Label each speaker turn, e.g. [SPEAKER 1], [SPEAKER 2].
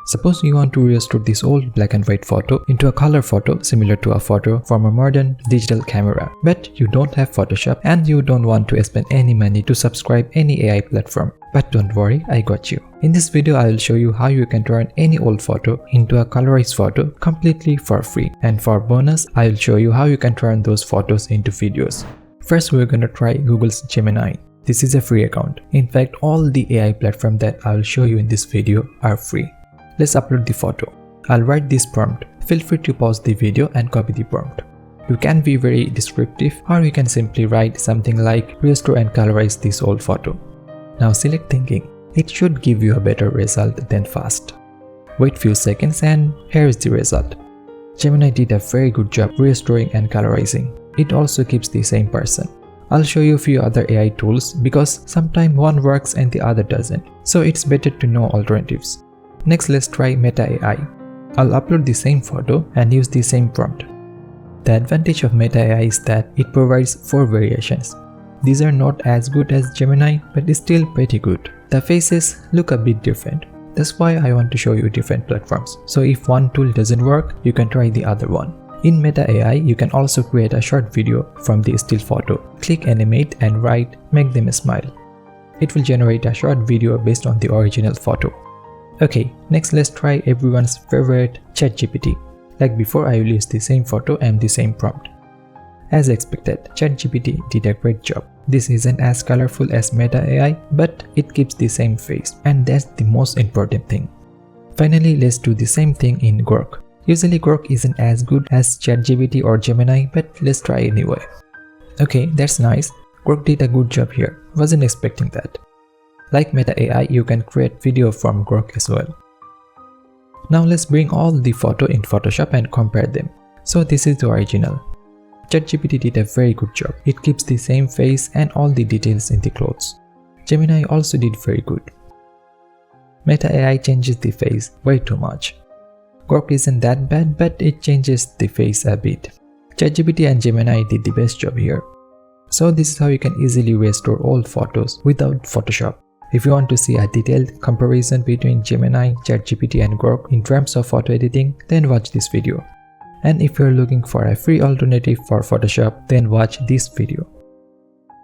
[SPEAKER 1] Suppose you want to restore this old black and white photo into a color photo similar to a photo from a modern digital camera, but you don't have Photoshop and you don't want to spend any money to subscribe any AI platform. But don't worry, I got you. In this video, I will show you how you can turn any old photo into a colorized photo completely for free. And for bonus, I will show you how you can turn those photos into videos. First, we're gonna try Google's Gemini. This is a free account. In fact, all the AI platforms that I will show you in this video are free. Let's upload the photo. I'll write this prompt. Feel free to pause the video and copy the prompt. You can be very descriptive, or you can simply write something like restore and colorize this old photo. Now select thinking. It should give you a better result than fast. Wait few seconds and here is the result. Gemini did a very good job restoring and colorizing. It also keeps the same person. I'll show you a few other AI tools because sometimes one works and the other doesn't. So it's better to know alternatives. Next, let's try Meta AI. I'll upload the same photo and use the same prompt. The advantage of Meta AI is that it provides 4 variations. These are not as good as Gemini, but it's still pretty good. The faces look a bit different. That's why I want to show you different platforms. So if one tool doesn't work, you can try the other one. In Meta AI, you can also create a short video from the still photo. Click animate and write make them smile. It will generate a short video based on the original photo. Okay, next let's try everyone's favorite Chatgpt. Like before, I will use the same photo and the same prompt. As expected, Chatgpt did a great job. This isn't as colorful as Meta AI, but it keeps the same face, and that's the most important thing. Finally, let's do the same thing in Grok. Usually Grok isn't as good as Chatgpt or Gemini, but let's try anyway. Okay, that's nice. Grok did a good job here. Wasn't expecting that. Like Meta AI, you can create video from Grok as well. Now let's bring all the photo in Photoshop and compare them. So this is the original. Chatgpt did a very good job. It keeps the same face and all the details in the clothes. Gemini also did very good. Meta AI changes the face way too much. Grok isn't that bad, but it changes the face a bit. Chatgpt and Gemini did the best job here. So this is how you can easily restore old photos without Photoshop. If you want to see a detailed comparison between Gemini, Chatgpt and Grok in terms of photo editing, then watch this video. And if you're looking for a free alternative for Photoshop, then watch this video.